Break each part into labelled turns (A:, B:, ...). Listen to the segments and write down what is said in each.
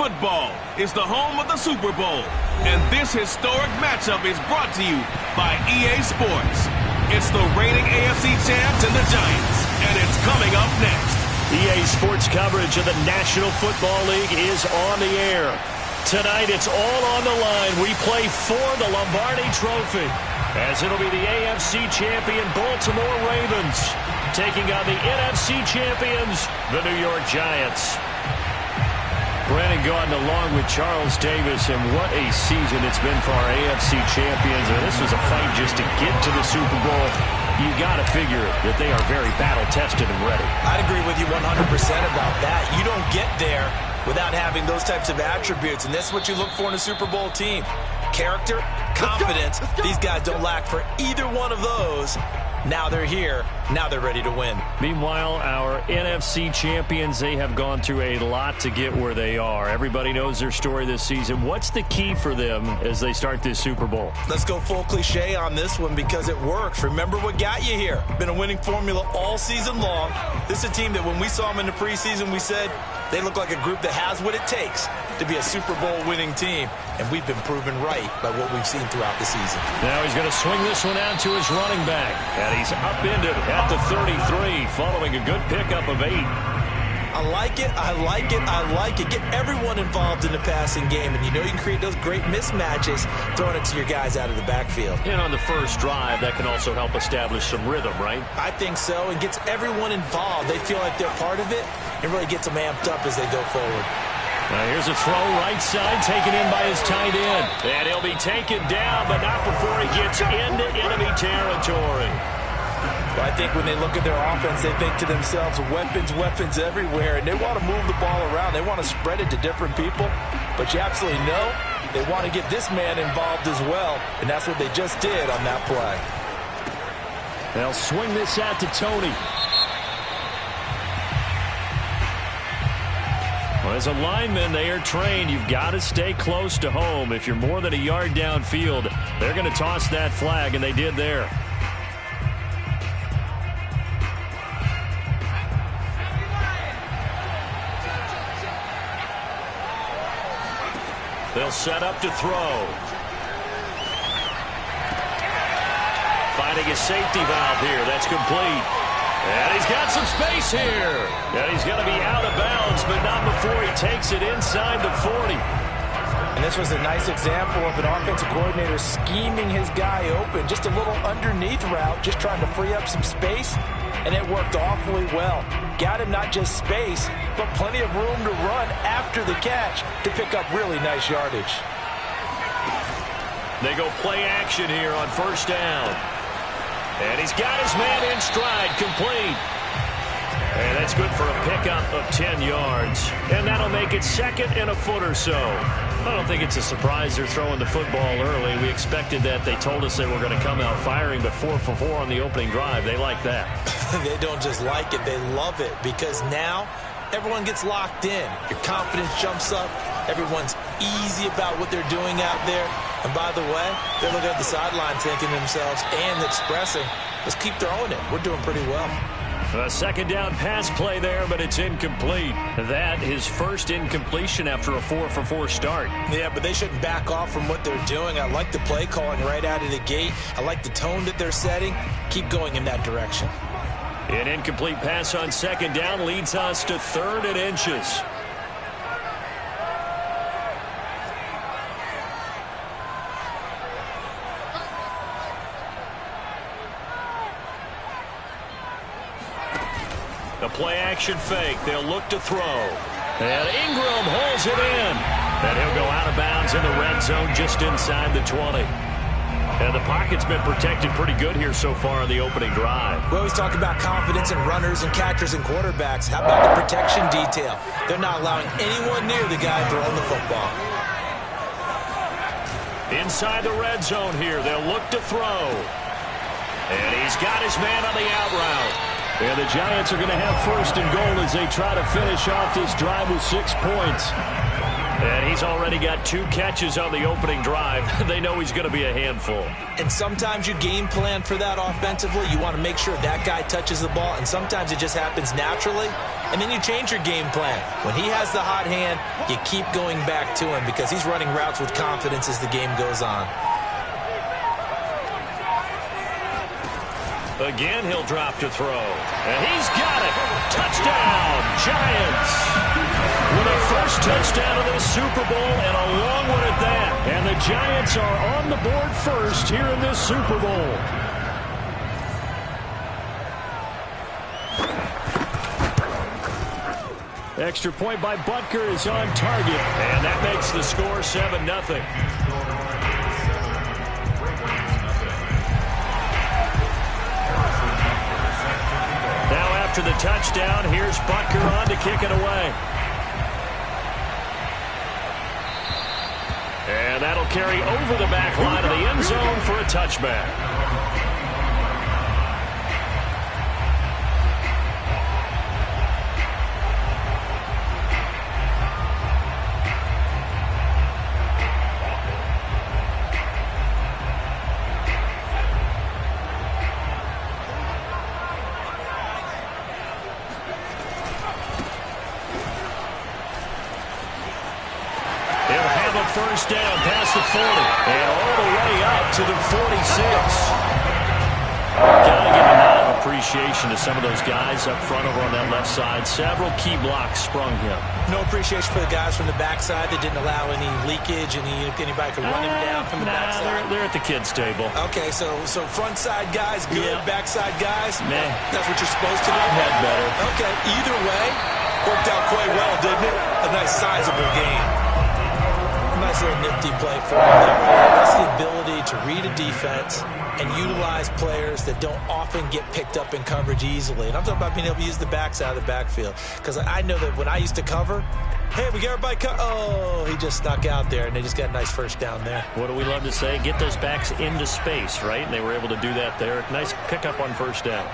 A: football is the home of the Super Bowl, and this historic matchup is brought to you by EA Sports. It's the reigning AFC champs and the Giants, and it's coming up next.
B: EA Sports coverage of the National Football League is on the air. Tonight, it's all on the line. We play for the Lombardi Trophy, as it'll be the AFC champion Baltimore Ravens taking on the NFC champions, the New York Giants. Brandon Gaudin along with Charles Davis, and what a season it's been for our AFC champions. And this was a fight just to get to the Super Bowl. You got to figure that they are very battle-tested and ready.
C: I'd agree with you 100% about that. You don't get there without having those types of attributes, and that's what you look for in a Super Bowl team. Character, confidence. These guys don't lack for either one of those. Now they're here. Now they're ready to win.
B: Meanwhile, our NFC champions, they have gone through a lot to get where they are. Everybody knows their story this season. What's the key for them as they start this Super Bowl?
C: Let's go full cliche on this one because it works. Remember what got you here. Been a winning formula all season long. This is a team that when we saw them in the preseason, we said they look like a group that has what it takes to be a Super Bowl winning team. And we've been proven right by what we've seen throughout the season.
B: Now he's going to swing this one out to his running back. And he's upended at the 33 following a good pickup of 8.
C: I like it, I like it, I like it. Get everyone involved in the passing game. And you know you can create those great mismatches throwing it to your guys out of the backfield.
B: And on the first drive, that can also help establish some rhythm, right?
C: I think so. And gets everyone involved. They feel like they're part of it. It really gets them amped up as they go forward.
B: Now here's a throw right side taken in by his tight end. And he'll be taken down, but not before he gets into enemy territory.
C: Well, I think when they look at their offense, they think to themselves, weapons, weapons everywhere. And they want to move the ball around. They want to spread it to different people. But you absolutely know they want to get this man involved as well. And that's what they just did on that play.
B: They'll swing this out to Tony. Well, as a lineman, they are trained. You've got to stay close to home. If you're more than a yard downfield, they're going to toss that flag, and they did there. They'll set up to throw. Finding a safety valve here. That's complete. And he's got some space here. And he's going to be out of bounds, but not before he takes it inside the 40.
C: And this was a nice example of an offensive coordinator scheming his guy open. Just a little underneath route, just trying to free up some space. And it worked awfully well. Got him not just space, but plenty of room to run after the catch to pick up really nice yardage.
B: They go play action here on first down. And he's got his man in stride, complete. And that's good for a pickup of 10 yards. And that'll make it second and a foot or so. I don't think it's a surprise they're throwing the football early. We expected that. They told us they were going to come out firing, but 4 for 4 on the opening drive. They like that.
C: They don't just like it, they love it, because now everyone gets locked in. Your confidence jumps up. Everyone's easy about what they're doing out there. And by the way, they're looking at the sideline thinking to themselves and expressing, let's keep throwing it. We're doing pretty well.
B: A second down pass play there, but it's incomplete. That his first incompletion after a 4 for 4 start.
C: Yeah, but they shouldn't back off from what they're doing. I like the play calling right out of the gate. I like the tone that they're setting. Keep going in that direction.
B: An incomplete pass on second down leads us to 3rd and inches. The play-action fake. They'll look to throw. And Ingram holds it in. And he'll go out of bounds in the red zone just inside the 20. And the pocket's been protected pretty good here so far on the opening drive.
C: We always talk about confidence in runners and catchers and quarterbacks. How about the protection detail? They're not allowing anyone near the guy throwing the football.
B: Inside the red zone here. They'll look to throw. And he's got his man on the out route. And the Giants are going to have 1st and goal as they try to finish off this drive with 6 points. And he's He's already got 2 catches on the opening drive. They know he's going to be a handful.
C: And sometimes you game plan for that offensively. You want to make sure that guy touches the ball, and sometimes it just happens naturally. And then you change your game plan. When he has the hot hand, you keep going back to him because he's running routes with confidence as the game goes on.
B: Again, he'll drop to throw. And he's got it. Touchdown, Giants. With a first touchdown of this Super Bowl and a long one at that. And the Giants are on the board first here in this Super Bowl. Extra point by Butker is on target. And that makes the score 7-0. Now after the touchdown, here's Butker on to kick it away. And that'll carry over the back line of the end zone for a touchback. First down past the 40 and all the way up to the 46. Got to give a nod of appreciation to some of those guys up front over on that left side. Several key blocks sprung him.
C: No appreciation for the guys from the backside that didn't allow any leakage and anybody could run him down from the backside.
B: They're at the kids' table.
C: Okay, so front side guys good, backside guys,
B: meh.
C: That's what you're supposed to do.
B: Had better.
C: Okay, either way, worked out quite well, didn't it? A nice sizable game. Nice little nifty play for him there. That's the ability to read a defense and utilize players that don't often get picked up in coverage easily. And I'm talking about being able to use the backside of the backfield. Because I know that when I used to cover, hey, we got everybody oh, he just snuck out there, and they just got a nice first down there.
B: What do we love to say? Get those backs into space, right? And they were able to do that there. Nice pickup on first down.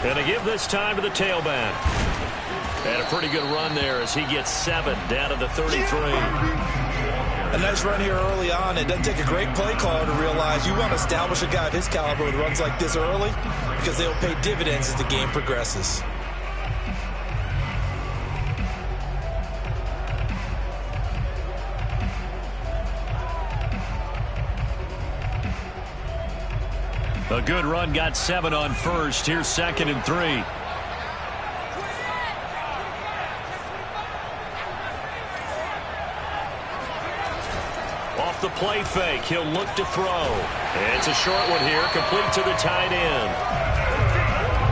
B: And to give this time to the tailback. And a pretty good run there as he gets 7 down to the 33.
C: A nice run here early on. It doesn't take a great play caller to realize you want to establish a guy of his caliber with runs like this early because they'll pay dividends as the game progresses.
B: A good run, got 7 on first. Here's 2nd and 3. Off the play fake, he'll look to throw. It's a short one here, complete to the tight end.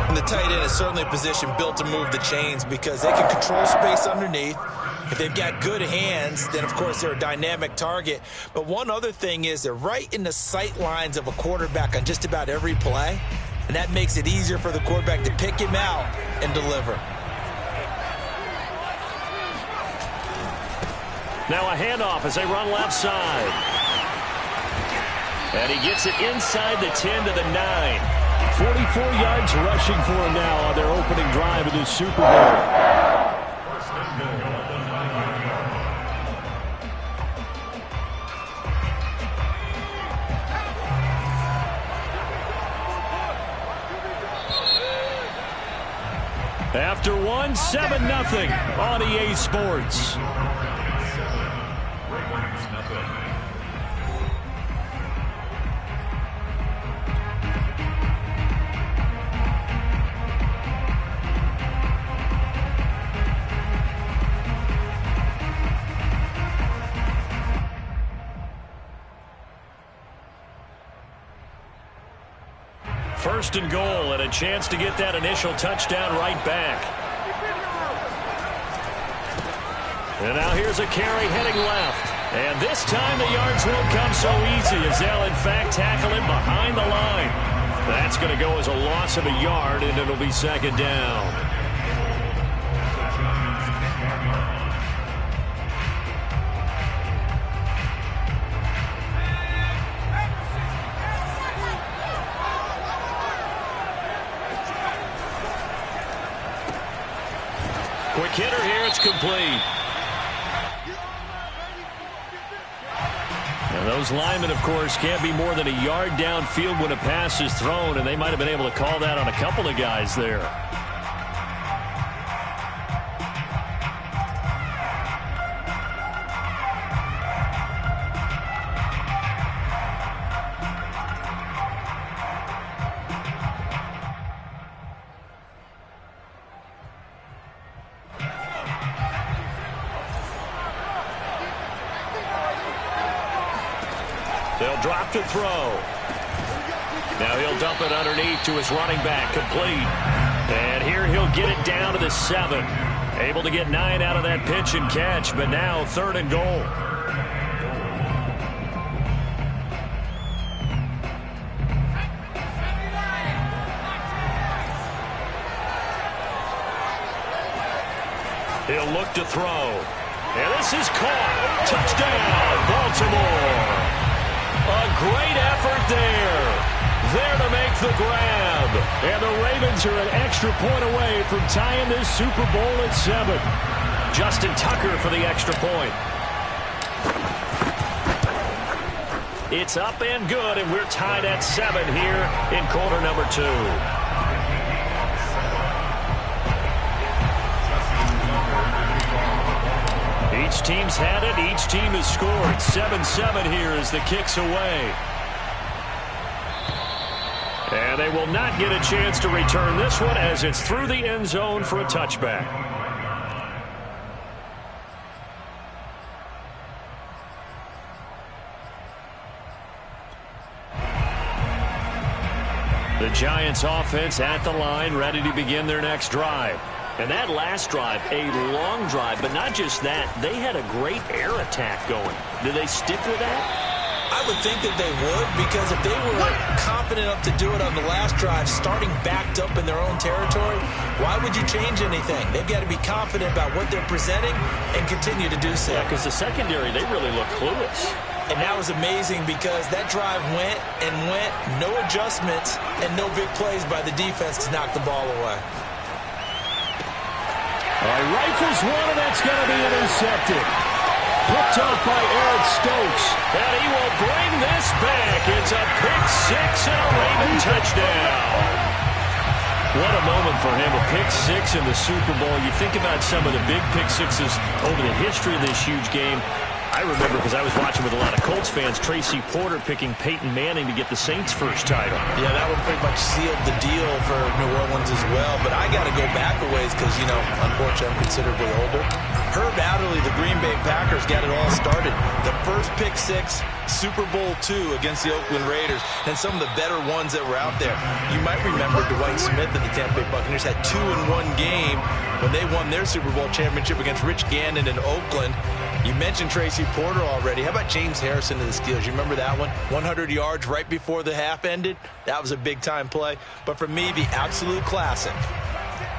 C: And the tight end is certainly a position built to move the chains because they can control space underneath. If they've got good hands, then, of course, they're a dynamic target. But one other thing is they're right in the sight lines of a quarterback on just about every play, and that makes it easier for the quarterback to pick him out and deliver.
B: Now a handoff as they run left side. And he gets it inside the 10 to the 9. 44 yards rushing for him now on their opening drive of this Super Bowl. After one, 7-0 on EA Sports. First and goal, and a chance to get that initial touchdown right back. And now here's a carry heading left. And this time the yards won't come so easy as they'll in fact tackle him behind the line. That's going to go as a loss of a yard, and it'll be 2nd down. Quick hitter here. It's complete. And those linemen, of course, can't be more than a yard downfield when a pass is thrown, and they might have been able to call that on a couple of guys there. They'll drop to throw. Now he'll dump it underneath to his running back, complete. And here he'll get it down to the 7. Able to get 9 out of that pitch and catch, but now 3rd and goal. He'll look to throw. And this is caught. Touchdown, Baltimore. A great effort there. There to make the grab. And the Ravens are an extra point away from tying this Super Bowl at 7. Justin Tucker for the extra point. It's up and good, and we're tied at 7 here in quarter number 2. Each team's had it. Each team has scored. 7-7 here as the kick's away. And they will not get a chance to return this one as it's through the end zone for a touchback. The Giants offense at the line, ready to begin their next drive. And that last drive, a long drive, but not just that. They had a great air attack going. Do they stick with that?
C: I would think that they would, because if they were confident enough to do it on the last drive, starting backed up in their own territory, why would you change anything? They've got to be confident about what they're presenting and continue to do so.
B: Yeah, because the secondary, they really look clueless.
C: And that was amazing because that drive went and went, no adjustments, and no big plays by the defense to knock the ball away.
B: Rifles one, and that's going to be intercepted. Picked off by Eric Stokes. And he will bring this back. It's a pick-6 and a Raven touchdown. What a moment for him, a pick-6 in the Super Bowl. You think about some of the big pick-6s over the history of this huge game. I remember, because I was watching with a lot of Colts fans, Tracy Porter picking Peyton Manning to get the Saints' first title.
C: Yeah, that one pretty much sealed the deal for New Orleans as well. But I got to go back a ways because, you know, unfortunately I'm considerably older. Herb Adderley, the Green Bay Packers, got it all started. The first pick-6, Super Bowl II against the Oakland Raiders, and some of the better ones that were out there. You might remember Dwight Smith of the Tampa Bay Buccaneers had 2 in one game when they won their Super Bowl championship against Rich Gannon in Oakland. You mentioned Tracy Porter already. How about James Harrison of the Steelers? You remember that one? 100 yards right before the half ended. That was a big-time play. But for me, the absolute classic,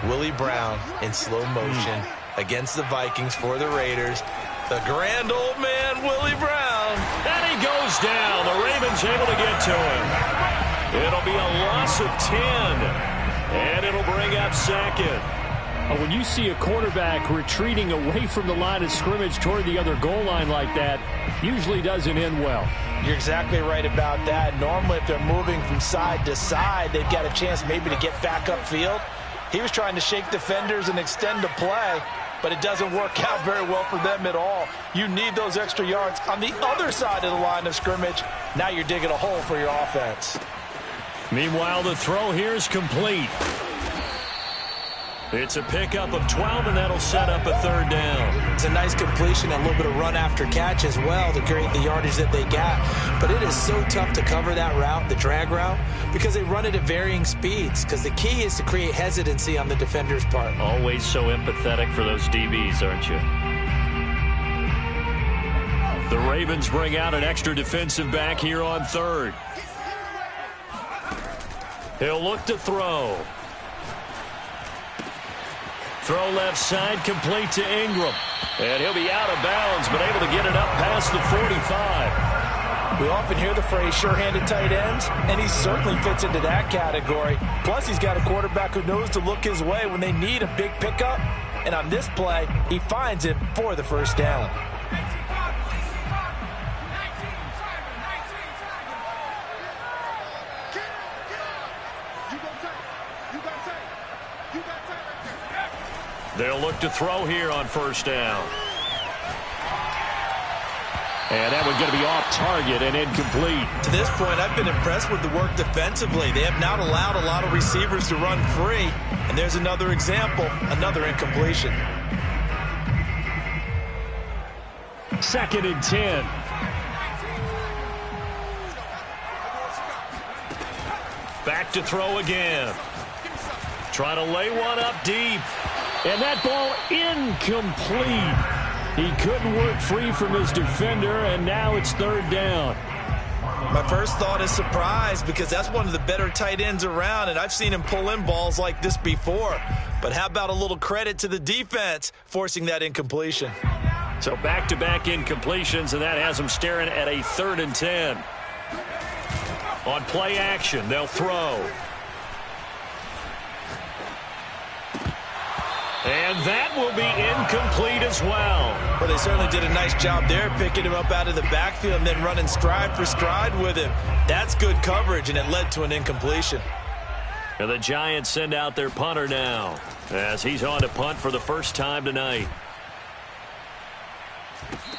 C: Willie Brown in slow motion against the Vikings for the Raiders. The grand old man, Willie Brown.
B: And he goes down. The Ravens able to get to him. It'll be a loss of 10. And it'll bring up 2nd. When you see a quarterback retreating away from the line of scrimmage toward the other goal line like that, usually doesn't end well.
C: You're exactly right about that. Normally, if they're moving from side to side, they've got a chance maybe to get back upfield. He was trying to shake defenders and extend the play, but it doesn't work out very well for them at all. You need those extra yards on the other side of the line of scrimmage. Now you're digging a hole for your offense.
B: Meanwhile, the throw here is complete. It's a pickup of 12, and that'll set up a 3rd down.
C: It's a nice completion and a little bit of run after catch as well to create the yardage that they got. But it is so tough to cover that route, the drag route, because they run it at varying speeds. Because the key is to create hesitancy on the defender's part.
B: Always so empathetic for those DBs, aren't you? The Ravens bring out an extra defensive back here on 3rd. He'll look to throw. Throw left side, complete to Ingram. And he'll be out of bounds, but able to get it up past the 45.
C: We often hear the phrase sure-handed tight ends, and he certainly fits into that category. Plus, he's got a quarterback who knows to look his way when they need a big pickup. And on this play, he finds him for the first down.
B: They'll look to throw here on first down. And that one's going to be off target and incomplete.
C: To this point, I've been impressed with the work defensively. They have not allowed a lot of receivers to run free. And there's another example, another incompletion.
B: 2nd and 10. Back to throw again. Trying to lay one up deep. And that ball incomplete. He couldn't work free from his defender, and now it's 3rd down.
C: My first thought is surprise, because that's one of the better tight ends around, and I've seen him pull in balls like this before. But how about a little credit to the defense forcing that incompletion?
B: So back-to-back incompletions, and that has them staring at a 3rd and 10. On play action, they'll throw. And that will be incomplete as well.
C: Well, they certainly did a nice job there, picking him up out of the backfield and then running stride for stride with him. That's good coverage, and it led to an incompletion.
B: And the Giants send out their punter now, as he's on to punt for the first time tonight.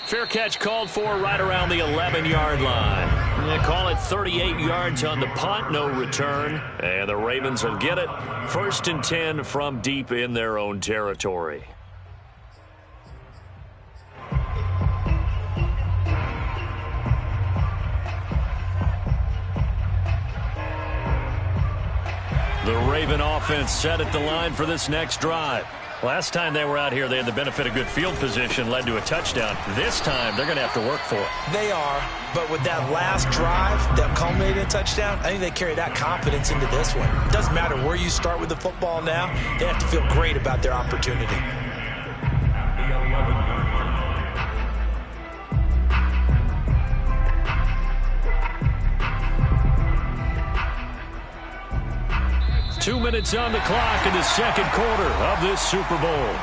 B: Fair catch called for right around the 11-yard line. They call it 38 yards on the punt, no return. And the Ravens will get it. 1st and 10 from deep in their own territory. The Raven offense set at the line for this next drive. Last time they were out here, they had the benefit of good field position, led to a touchdown. This time, they're going to have to work for it.
C: They are, but with that last drive that culminated in a touchdown, I think they carry that confidence into this one. It doesn't matter where you start with the football now. They have to feel great about their opportunity.
B: Two minutes on the clock in the second quarter of this Super Bowl.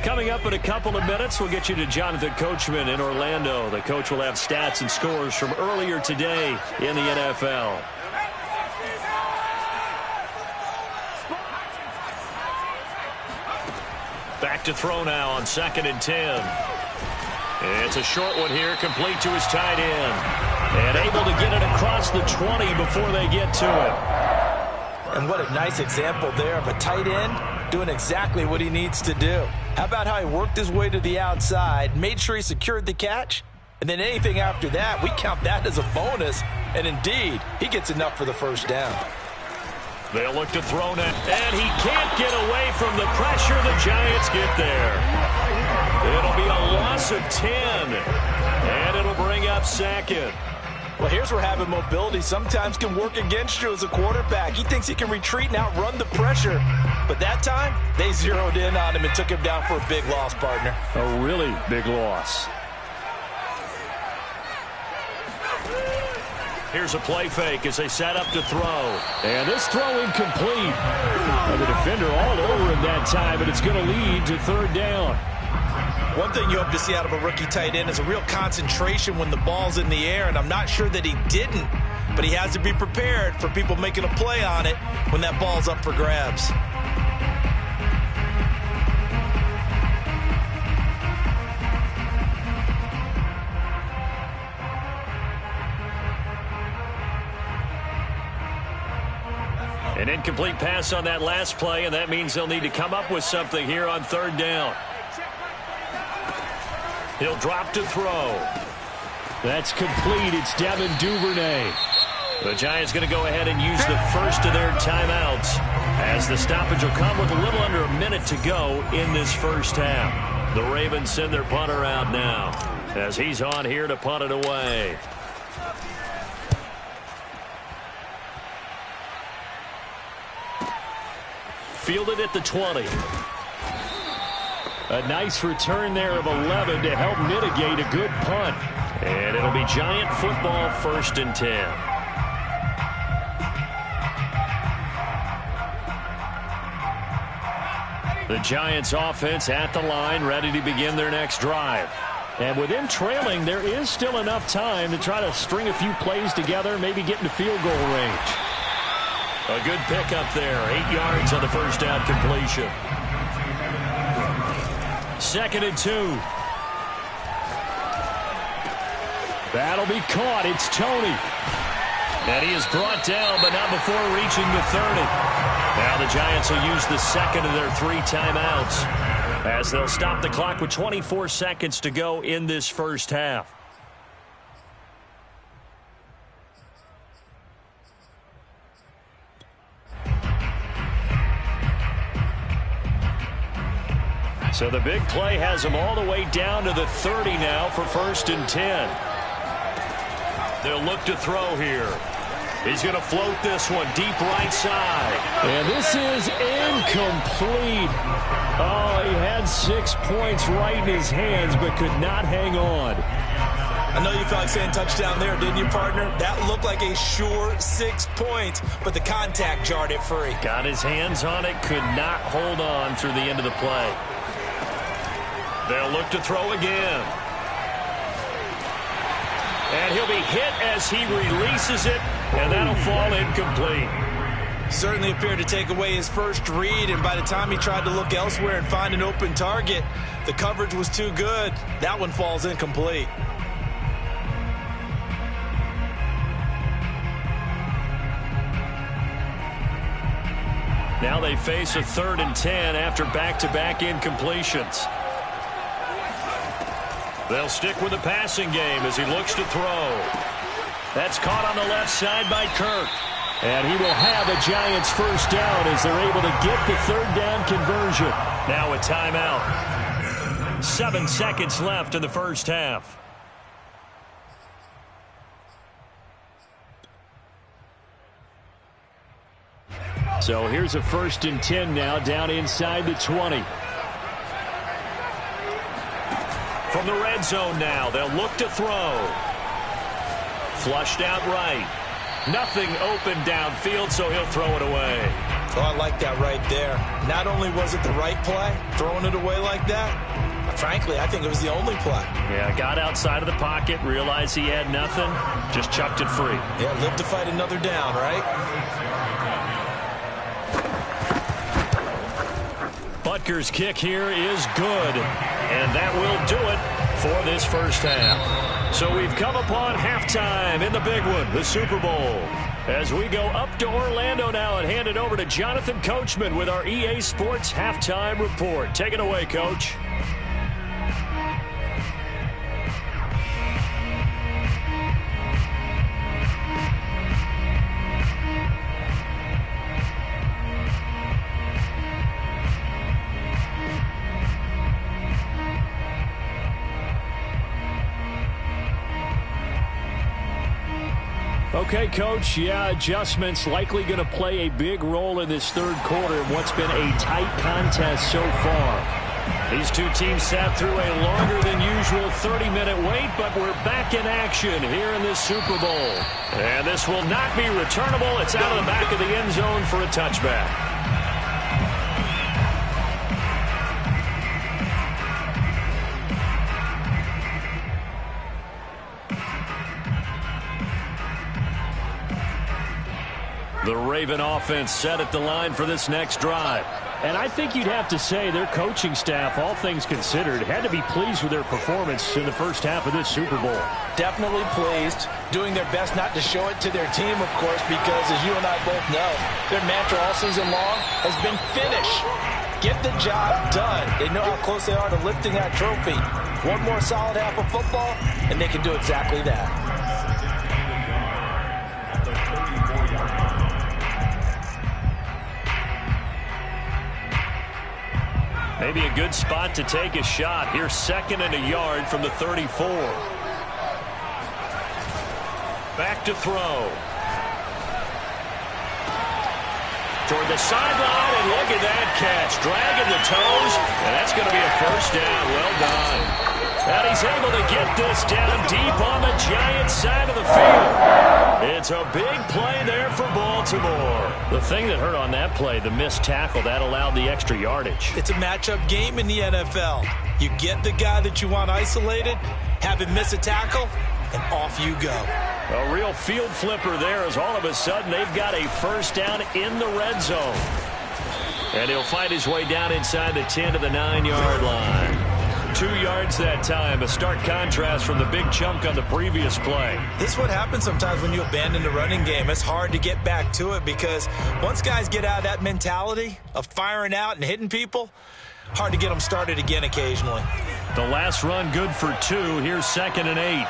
B: Coming up in a couple of minutes, we'll get you to Jonathan Coachman in Orlando. The coach will have stats and scores from earlier today in the NFL. Back to throw now on 2nd and 10. It's a short one here, complete to his tight end. And able to get it across the 20 before they get to it.
C: And what a nice example there of a tight end doing exactly what he needs to do. How about how he worked his way to the outside, made sure he secured the catch, and then anything after that, we count that as a bonus. And indeed, he gets enough for the first down.
B: They'll look to throw now, and he can't get away from the pressure. The Giants get there. It'll be a loss of 10, and it'll bring up 2nd.
C: Well, here's where having mobility sometimes can work against you as a quarterback. He thinks he can retreat and outrun the pressure. But that time, they zeroed in on him and took him down for a big loss, partner.
B: A really big loss. Here's a play fake as they set up to throw. And this throw incomplete. And the defender all over him that time, and it's going to lead to 3rd down.
C: One thing you hope to see out of a rookie tight end is a real concentration when the ball's in the air, and I'm not sure that he didn't, but he has to be prepared for people making a play on it when that ball's up for grabs.
B: An incomplete pass on that last play, and that means they'll need to come up with something here on 3rd down. He'll drop to throw. That's complete. It's Devin Duvernay. The Giants going to go ahead and use the first of their timeouts, as the stoppage will come with a little under a minute to go in this first half. The Ravens send their punter out now, as he's on here to punt it away. Fielded at the 20. A nice return there of 11 to help mitigate a good punt. And it'll be Giant football, 1st and 10. The Giants offense at the line, ready to begin their next drive. And with them trailing, there is still enough time to try to string a few plays together, maybe get into field goal range. A good pickup there, 8 yards on the first down completion. 2nd and 2. That'll be caught. It's Toney. And he is brought down, but not before reaching the 30. Now the Giants will use the second of their 3 timeouts as they'll stop the clock with 24 seconds to go in this first half. So the big play has them all the way down to the 30 now for 1st and 10. They'll look to throw here. He's going to float this one deep right side. And this is incomplete. Oh, he had 6 points right in his hands but could not hang on.
C: I know you felt like saying touchdown there, didn't you, partner? That looked like a sure 6 points, but the contact jarred it free.
B: Got his hands on it, could not hold on through the end of the play. They'll look to throw again. And he'll be hit as he releases it, and that'll fall incomplete.
C: Certainly appeared to take away his first read, and by the time he tried to look elsewhere and find an open target, the coverage was too good. That one falls incomplete.
B: Now they face a 3rd and 10 after back-to-back incompletions. They'll stick with the passing game as he looks to throw. That's caught on the left side by Kirk. And he will have a Giants first down as they're able to get the 3rd down conversion. Now a timeout. 7 seconds left in the first half. So here's a 1st and 10 now down inside the 20. From the red zone now, they'll look to throw. Flushed out right. Nothing open downfield, so he'll throw it away.
C: Oh, I like that right there. Not only was it the right play, throwing it away like that, but frankly, I think it was the only play.
B: Yeah, got outside of the pocket, realized he had nothing, just chucked it free.
C: Yeah, live to fight another down, right?
B: Butker's kick here is good, and that will do it for this first half. So we've come upon halftime in the big one, the Super Bowl. As we go up to Orlando now and hand it over to Jonathan Coachman with our EA Sports Halftime Report. Take it away, Coach. Okay, Coach, yeah, adjustments likely going to play a big role in this 3rd quarter in what's been a tight contest so far. These two teams sat through a longer than usual 30-minute wait, but we're back in action here in this Super Bowl. And this will not be returnable. It's out of the back of the end zone for a touchback. The Raven offense set at the line for this next drive. And I think you'd have to say their coaching staff, all things considered, had to be pleased with their performance in the first half of this Super Bowl.
C: Definitely pleased. Doing their best not to show it to their team, of course, because as you and I both know, their mantra all season long has been finish. Get the job done. They know how close they are to lifting that trophy. One more solid half of football, and they can do exactly that.
B: Maybe a good spot to take a shot. Here's 2nd and a yard from the 34. Back to throw. toward the sideline, and look at that catch. Dragging the toes, and that's going to be a first down. Well done. And he's able to get this down deep on the Giants side of the field. It's a big play there for Baltimore. The thing that hurt on that play, the missed tackle, that allowed the extra yardage.
C: It's a matchup game in the NFL. You get the guy that you want isolated, have him miss a tackle, and off you go.
B: A real field flipper there as all of a sudden they've got a first down in the red zone. And he'll find his way down inside the 10 to the 9-yard line. 2 yards that time, a stark contrast from the big chunk on the previous play.
C: This is what happens sometimes when you abandon the running game. It's hard to get back to it because once guys get out of that mentality of firing out and hitting people, hard to get them started again occasionally.
B: The last run good for 2. Here's 2nd and 8.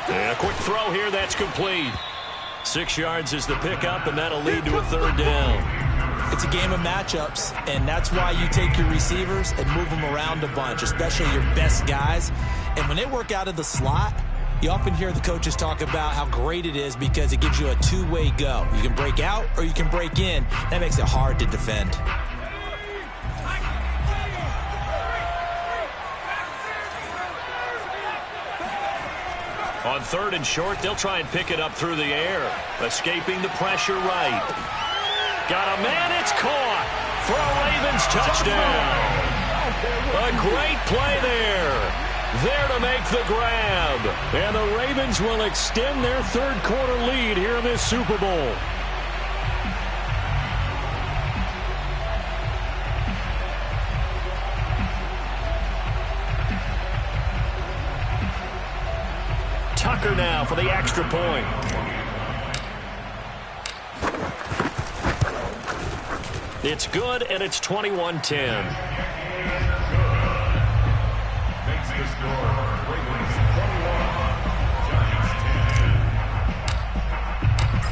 B: And a quick throw here, that's complete. 6 yards is the pickup, and that'll lead to a 3rd down.
C: It's a game of matchups, and that's why you take your receivers and move them around a bunch, especially your best guys. And when they work out of the slot, you often hear the coaches talk about how great it is because it gives you a two-way go. You can break out or you can break in. That makes it hard to defend.
B: On 3rd and short, they'll try and pick it up through the air. Escaping the pressure right. Got a man, it's caught for a Ravens touchdown. A great play there. There to make the grab. And the Ravens will extend their 3rd quarter lead here in this Super Bowl. Tucker now for the extra point. It's good, and it's 21-10.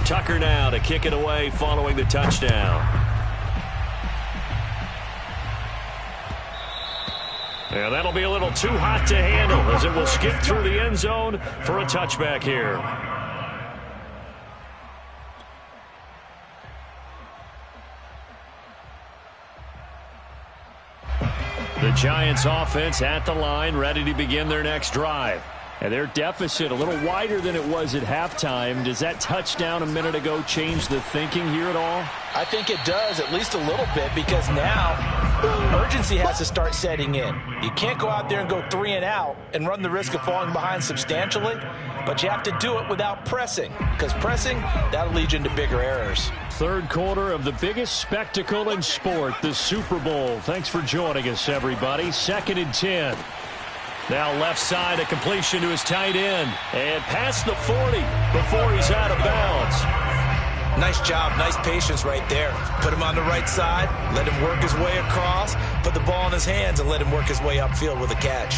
B: Tucker now to kick it away following the touchdown. Yeah, that'll be a little too hot to handle as it will skip through the end zone for a touchback here. The Giants offense at the line, ready to begin their next drive. And their deficit a little wider than it was at halftime. Does that touchdown a minute ago change the thinking here at all?
C: I think it does, at least a little bit, because now urgency has to start setting in. You can't go out there and go 3 and out and run the risk of falling behind substantially, but you have to do it without pressing, because pressing, that'll lead you into bigger errors.
B: 3rd quarter of the biggest spectacle in sport, the Super Bowl. Thanks for joining us, everybody. 2nd and 10. Now left side, a completion to his tight end. And past the 40 before he's out of bounds.
C: Nice job, nice patience right there. Put him on the right side, let him work his way across, put the ball in his hands, and let him work his way upfield with a catch.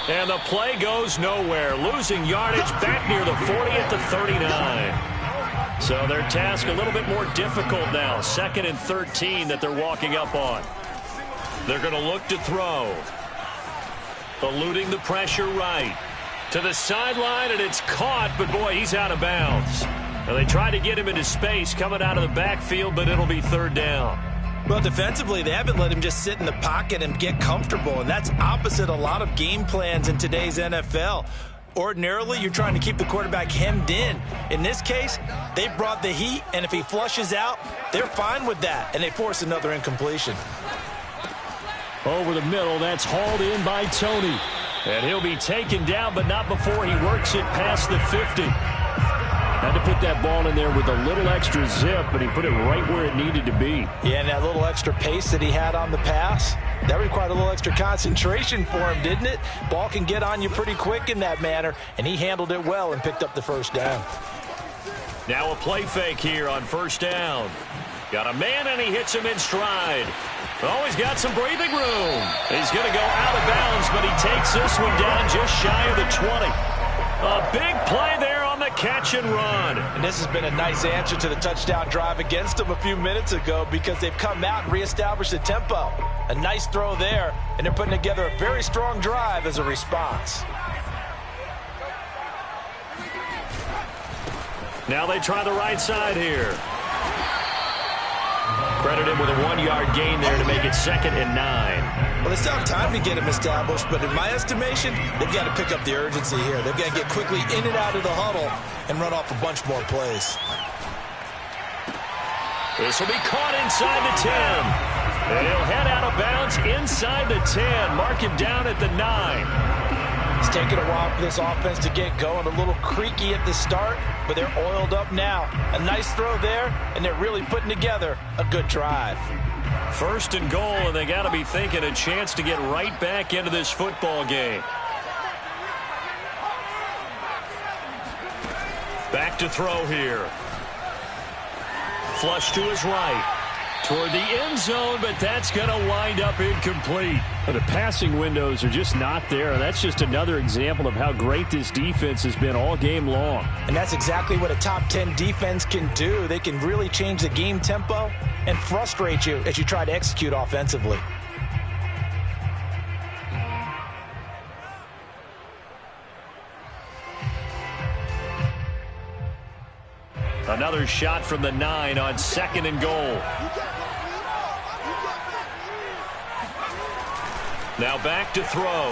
B: And the play goes nowhere. Losing yardage back near the 40 at the 39. So their task a little bit more difficult now. 2nd and 13 that they're walking up on. They're going to look to throw. Eluding the pressure right. To the sideline, and it's caught, but boy, he's out of bounds. Now they try to get him into space coming out of the backfield, but it'll be 3rd down.
C: Well, defensively, they haven't let him just sit in the pocket and get comfortable, and that's opposite a lot of game plans in today's NFL. Ordinarily, you're trying to keep the quarterback hemmed in. In this case, they brought the heat, and if he flushes out, they're fine with that, and they force another incompletion.
B: Over the middle, that's hauled in by Tony. And he'll be taken down, but not before he works it past the 50. Had to put that ball in there with a little extra zip, but he put it right where it needed to be.
C: Yeah, and that little extra pace that he had on the pass, that required a little extra concentration for him, didn't it? Ball can get on you pretty quick in that manner, and he handled it well and picked up the 1st down.
B: Now a play fake here on 1st down. Got a man, and he hits him in stride. Oh, he's got some breathing room. He's going to go out of bounds, but he takes this one down just shy of the 20. A big play there on the a catch and run.
C: And this has been a nice answer to the touchdown drive against them a few minutes ago because they've come out and reestablished the tempo. A nice throw there, and they're putting together a very strong drive as a response.
B: Now they try the right side here. Credit him with a 1-yard gain there to make it 2nd and 9.
C: Well, they still have time to get him established, but in my estimation, they've got to pick up the urgency here. They've got to get quickly in and out of the huddle and run off a bunch more plays.
B: This will be caught inside the 10. And he'll head out of bounds inside the 10. Mark him down at the 9.
C: It's taken a while for this offense to get going. A little creaky at the start, but they're oiled up now. A nice throw there, and they're really putting together a good drive.
B: 1st and goal, and they got to be thinking a chance to get right back into this football game. Back to throw here. Flush to his right. Toward the end zone, but that's going to wind up incomplete.
D: The passing windows are just not there, and that's just another example of how great this defense has been all game long.
C: And that's exactly what a top 10 defense can do. They can really change the game tempo and frustrate you as you try to execute offensively.
B: Another shot from the 9 on 2nd and goal. Now back to throw.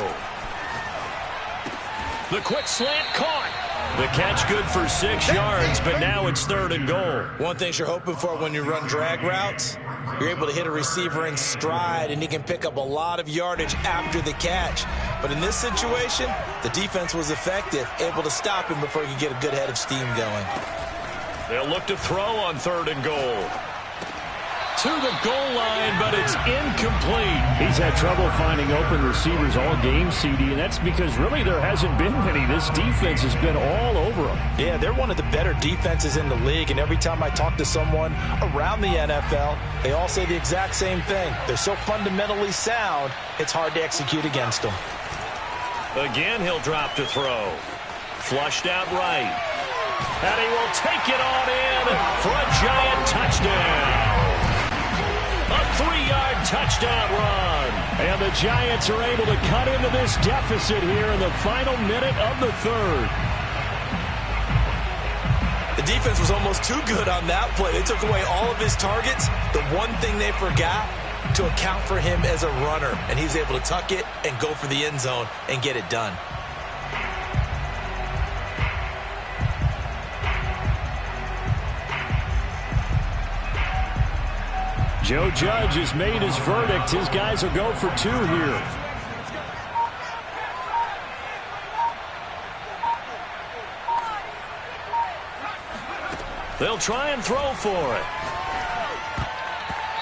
B: The quick slant caught. The catch good for 6 yards, but now it's 3rd and goal.
C: One thing you're hoping for when you run drag routes, you're able to hit a receiver in stride, and he can pick up a lot of yardage after the catch. But in this situation, the defense was effective, able to stop him before he could get a good head of steam going.
B: They'll look to throw on 3rd and goal. To the goal line, but it's incomplete.
D: He's had trouble finding open receivers all game, CD, and that's because really there hasn't been many. This defense has been all over them.
C: Yeah, they're one of the better defenses in the league, and every time I talk to someone around the NFL, they all say the exact same thing. They're so fundamentally sound, it's hard to execute against them.
B: Again, he'll drop to throw. Flushed out right. And he will take it on in for a giant touchdown. A 3-yard touchdown run. And the Giants are able to cut into this deficit here in the final minute of the 3rd.
C: The defense was almost too good on that play. They took away all of his targets. The one thing they forgot, to account for him as a runner. And he's able to tuck it and go for the end zone and get it done.
D: Joe Judge has made his verdict. His guys will go for 2 here.
B: They'll try and throw for it.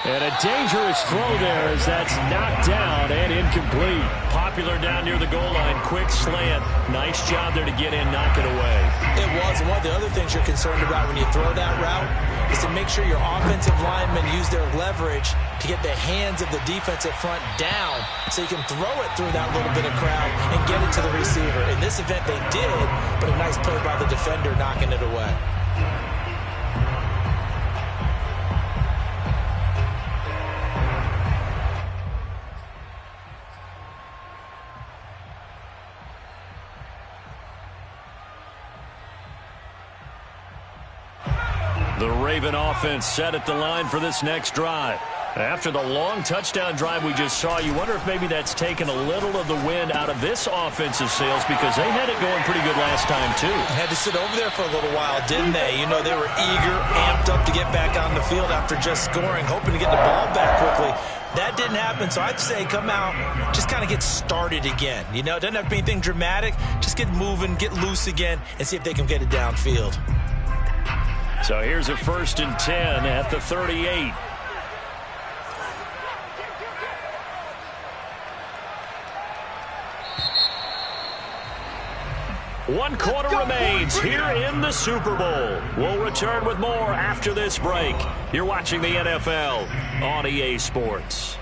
D: And a dangerous throw there as that's knocked down and incomplete.
B: Popular down near the goal line. Quick slant. Nice job there to get in, knock it away.
C: It was. And one of the other things you're concerned about when you throw that route is to make sure your offensive linemen use their leverage to get the hands of the defensive front down so you can throw it through that little bit of crowd and get it to the receiver. In this event, they did, but a nice play by the defender knocking it away.
B: The Raven offense set at the line for this next drive. After the long touchdown drive we just saw, you wonder if maybe that's taken a little of the wind out of this offensive sails because they had it going pretty good last time, too.
C: Had to sit over there for a little while, didn't they? You know, they were eager, amped up to get back on the field after just scoring, hoping to get the ball back quickly. That didn't happen, so I'd say come out, just kind of get started again. You know, it doesn't have to be anything dramatic. Just get moving, get loose again, and see if they can get it downfield.
B: So here's a 1st and 10 at the 38. One quarter remains here in the Super Bowl. We'll return with more after this break. You're watching the NFL on EA Sports.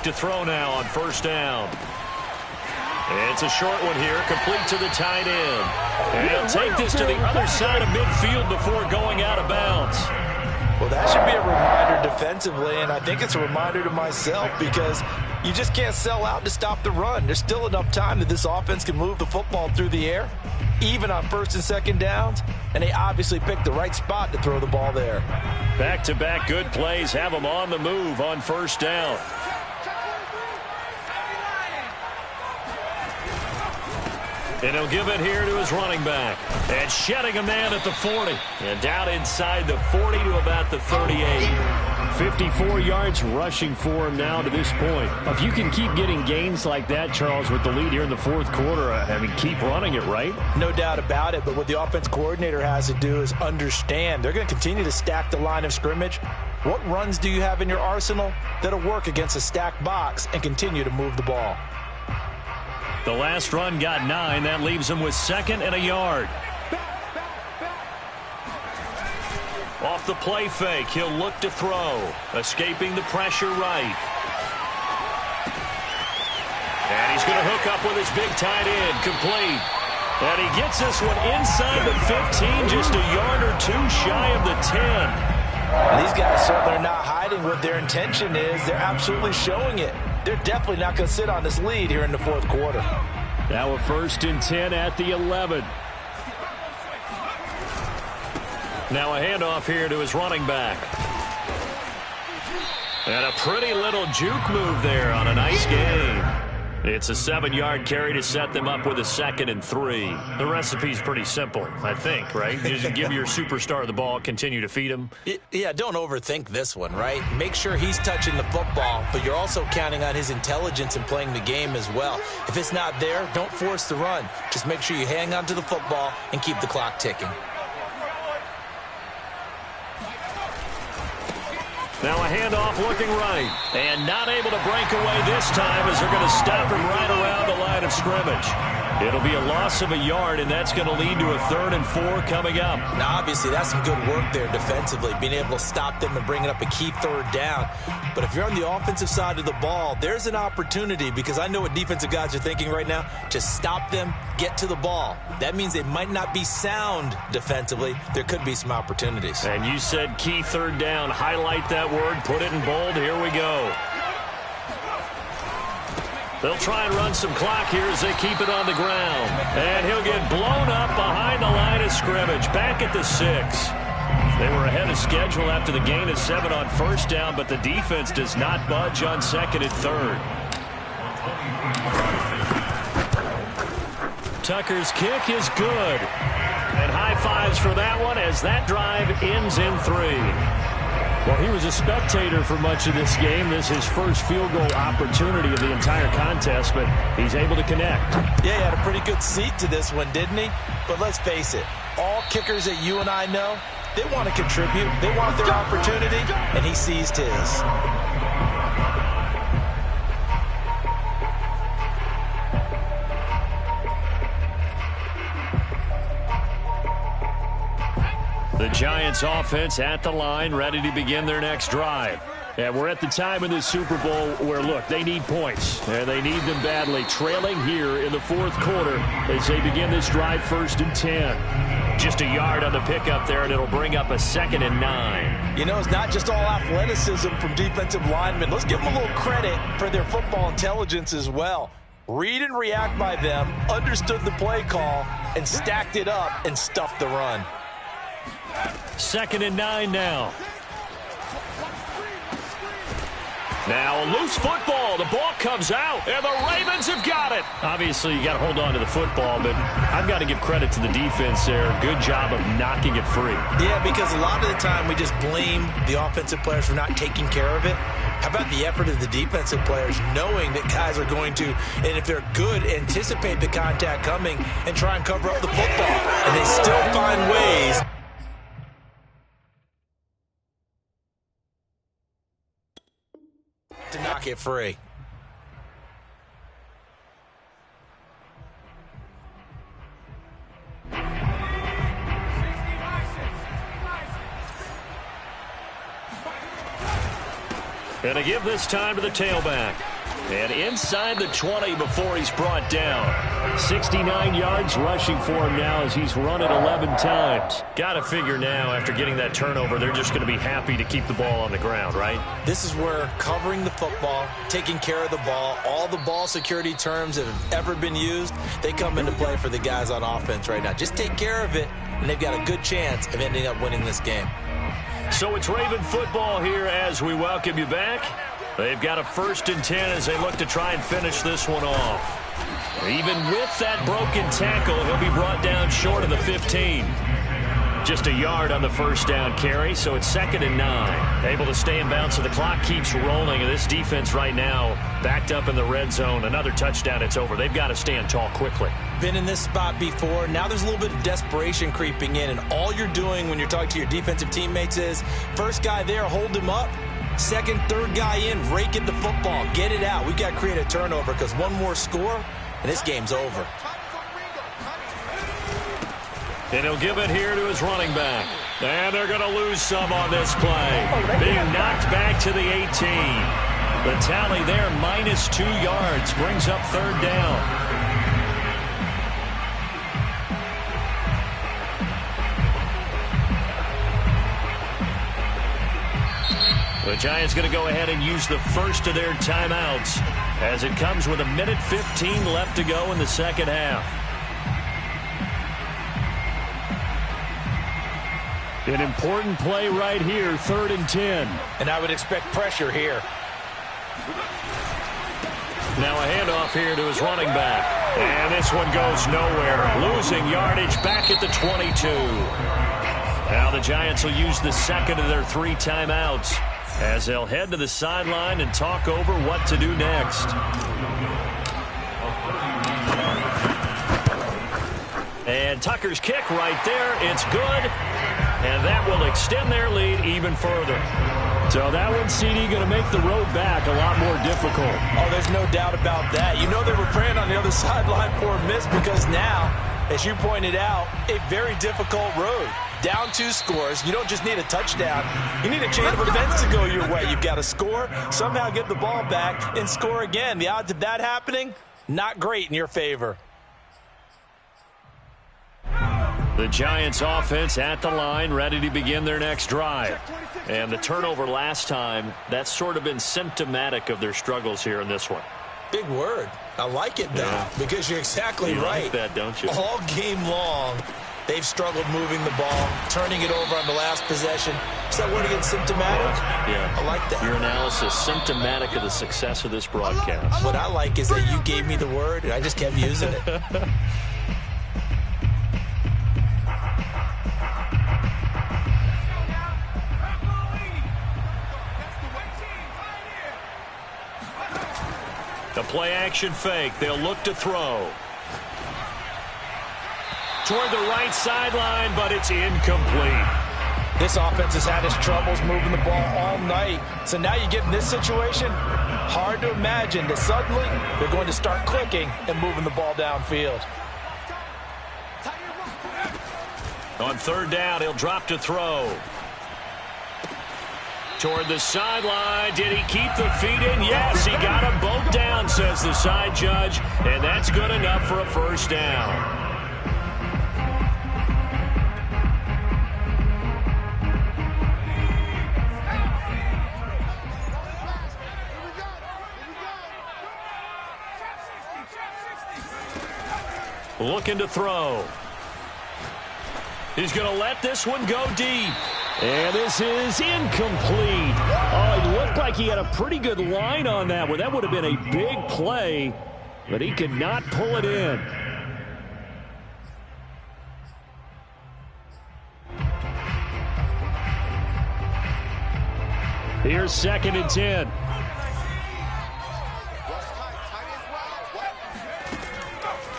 B: to throw now on first down. It's a short one here, complete to the tight end. And he'll take this to the other side of midfield before going out of bounds.
C: Well, that should be a reminder defensively, and I think it's a reminder to myself because you just can't sell out to stop the run. There's still enough time that this offense can move the football through the air, even on first and second downs, and they obviously picked the right spot to throw the ball there.
B: Back-to-back good plays have them on the move on first down. And he'll give it here to his running back. And shedding a man at the 40. And down inside the 40 to about the 38.
D: 54 yards rushing for him now to this point. If you can keep getting gains like that, Charles, with the lead here in the fourth quarter, I mean, keep running it, right?
C: No doubt about it, but what the offense coordinator has to do is understand. They're going to continue to stack the line of scrimmage. What runs do you have in your arsenal that'll work against a stacked box and continue to move the ball?
B: The last run got 9. That leaves him with 2nd and a yard. Off the play fake, he'll look to throw. Escaping the pressure right. And he's going to hook up with his big tight end. Complete. And he gets this one inside the 15, just a yard or two shy of the 10.
C: And these guys certainly are not hiding what their intention is. They're absolutely showing it. They're definitely not going to sit on this lead here in the fourth quarter.
D: Now a 1st and 10 at the 11.
B: Now a handoff here to his running back. And a pretty little juke move there on a nice gain. It's a 7-yard carry to set them up with a 2nd and 3. The recipe's pretty simple, I think, right? You just give your superstar the ball, continue to feed him.
C: Yeah, don't overthink this one, right? Make sure he's touching the football, but you're also counting on his intelligence in playing the game as well. If it's not there, don't force the run. Just make sure you hang on to the football and keep the clock ticking.
B: Now a handoff looking right. And not able to break away this time as they're going to stop him right around the line of scrimmage. It'll be a loss of a yard, and that's going to lead to a 3rd and 4 coming up.
C: Now, obviously, that's some good work there defensively, being able to stop them and bringing up a key 3rd down. But if you're on the offensive side of the ball, there's an opportunity, because I know what defensive guys are thinking right now, to stop them, get to the ball. That means they might not be sound defensively. There could be some opportunities.
B: And you said key 3rd down. Highlight that word, put it in bold. Here we go. They'll try and run some clock here as they keep it on the ground. And he'll get blown up behind the line of scrimmage. Back at the 6. They were ahead of schedule after the gain of 7 on first down, but the defense does not budge on 2nd and 3rd. Tucker's kick is good. And high fives for that one as that drive ends in 3.
D: Well, he was a spectator for much of this game. This is his first field goal opportunity of the entire contest, but he's able to connect.
C: Yeah, he had a pretty good seat to this one, didn't he? But let's face it, all kickers that you and I know, they want to contribute. They want their opportunity, and he seized his.
B: The Giants offense at the line, ready to begin their next drive. And we're at the time of the Super Bowl where, look, they need points. And they need them badly. Trailing here in the fourth quarter as they begin this drive, 1st and 10. Just a yard on the pickup there, and it'll bring up a 2nd and 9.
C: You know, it's not just all athleticism from defensive linemen. Let's give them a little credit for their football intelligence as well. Read and react by them, understood the play call, and stacked it up and stuffed the run.
B: 2nd and 9 now. Now a loose football. The ball comes out, and the Ravens have got it. Obviously, you got to hold on to the football, but I've got to give credit to the defense there. Good job of knocking it free.
C: Yeah, because a lot of the time we just blame the offensive players for not taking care of it. How about the effort of the defensive players knowing that guys are going to, and if they're good, anticipate the contact coming and try and cover up the football. And they still find ways to knock it free.
B: And to give this time to the tailback. And inside the 20 before he's brought down.
D: 69 yards rushing for him now as he's run it 11 times.
B: Got to figure now, after getting that turnover, they're just going to be happy to keep the ball on the ground, right?
C: This is where covering the football, taking care of the ball, all the ball security terms that have ever been used, they come into play for the guys on offense right now. Just take care of it, and they've got a good chance of ending up winning this game.
B: So it's Raven football here as we welcome you back. They've got a 1st and 10 as they look to try and finish this one off. Even with that broken tackle, he'll be brought down short of the 15. Just a yard on the first down carry, so it's 2nd and 9. Able to stay in bounds, so the clock keeps rolling, and this defense right now backed up in the red zone. Another touchdown, it's over. They've got to stand tall quickly.
C: Been in this spot before. Now there's a little bit of desperation creeping in, and all you're doing when you're talking to your defensive teammates is, first guy there, hold him up. 2nd, 3rd guy in, rake at the football. Get it out. We've got to create a turnover because one more score, and this game's over.
B: And he'll give it here to his running back. And they're going to lose some on this play. Being knocked back to the 18. The tally there, -2 yards, brings up 3rd down. The Giants going to go ahead and use the first of their timeouts as it comes with 1:15 left to go in the second half.
D: An important play right here, 3rd and 10.
C: And I would expect pressure here.
B: Now a handoff here to his running back. And this one goes nowhere. Losing yardage back at the 22. Now the Giants will use the second of their 3 timeouts as they'll head to the sideline and talk over what to do next. And Tucker's kick right there. It's good. And that will extend their lead even further.
D: So that one, CD, going to make the road back a lot more difficult.
C: Oh, there's no doubt about that. You know they were praying on the other sideline for a miss because now, as you pointed out, a very difficult road. Down 2 scores. You don't just need a touchdown. You need a chain of events to go your way. You've got to score, somehow get the ball back, and score again. The odds of that happening, not great in your favor.
B: The Giants offense at the line, ready to begin their next drive. And the turnover last time, that's sort of been symptomatic of their struggles here in this one.
C: Big word. I like it, though, because you're exactly right.
B: You like that, don't you?
C: All game long, they've struggled moving the ball, turning it over on the last possession. Is that word again, symptomatic?
B: Yeah.
C: I like that.
B: Your analysis, symptomatic of the success of this broadcast.
C: What I like is that you gave me the word, and I just kept using it.
B: The play-action fake. They'll look to throw. Toward the right sideline, but it's incomplete.
C: This offense has had its troubles moving the ball all night. So now you get in this situation, hard to imagine that suddenly they're going to start clicking and moving the ball downfield.
B: On 3rd down, he'll drop to throw. Toward the sideline. Did he keep the feet in? Yes, he got them both down, says the side judge. And that's good enough for a 1st down. Looking to throw. He's going to let this one go deep.
D: And this is incomplete. Oh, it looked like he had a pretty good line on that one. That would have been a big play, but he could not pull it in. Here's 2nd and 10.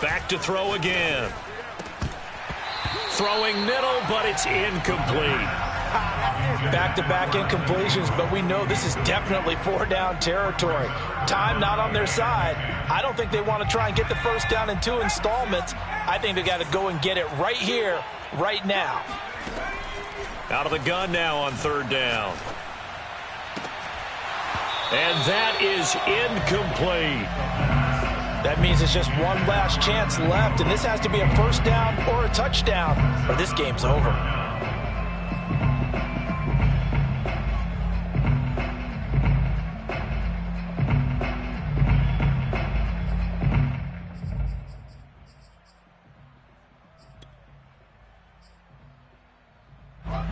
B: Back to throw again. Throwing middle, but it's incomplete.
C: Back-to-back incompletions, but we know this is definitely 4-down territory. Time not on their side. I don't think they want to try and get the 1st down in 2 installments. I think they got to go and get it right here, right now.
B: Out of the gun now on 3rd down. And that is incomplete.
C: That means it's just one last chance left, and this has to be a first down or a touchdown, or this game's over.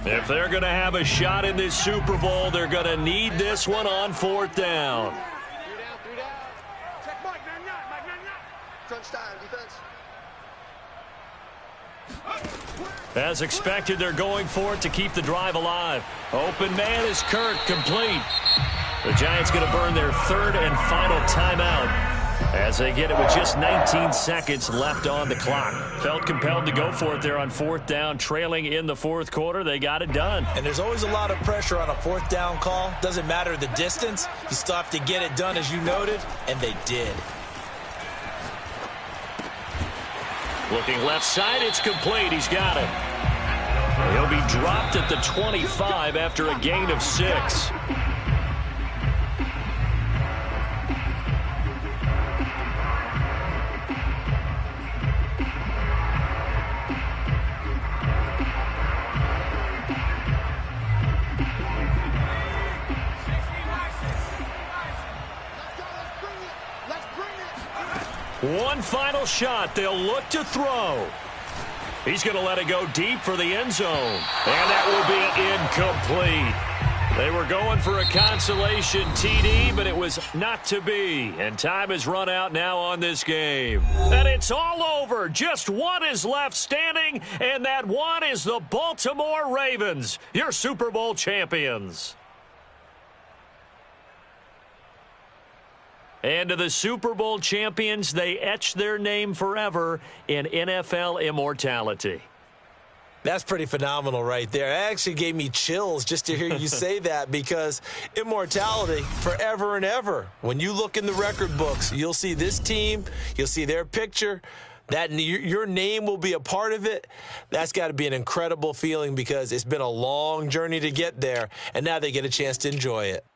B: If they're going to have a shot in this Super Bowl, they're going to need this one on fourth down.
E: 3 down. Check Mike, Mike, crunch time, defense.
B: As expected, they're going for it to keep the drive alive. Open man is Kirk, complete. The Giants going to burn their third and final timeout as they get it with just 19 seconds left on the clock. Felt compelled to go for it there on fourth down, trailing in the fourth quarter. They got it done.
C: And there's always a lot of pressure on a fourth down call. Doesn't matter the distance. You still have to get it done, as you noted, and they did.
B: Looking left side, it's complete. He's got it. He'll be dropped at the 25 after a gain of 6. One final shot. They'll look to throw. He's going to let it go deep for the end zone. And that will be incomplete. They were going for a consolation TD, but it was not to be. And time has run out now on this game. And it's all over. Just one is left standing, and that one is the Baltimore Ravens, your Super Bowl champions. And to the Super Bowl champions, they etch their name forever in NFL immortality.
C: That's pretty phenomenal right there. It actually gave me chills just to hear you say that, because immortality forever and ever. When you look in the record books, you'll see this team, you'll see their picture, that your name will be a part of it. That's got to be an incredible feeling, because it's been a long journey to get there, and now they get a chance to enjoy it.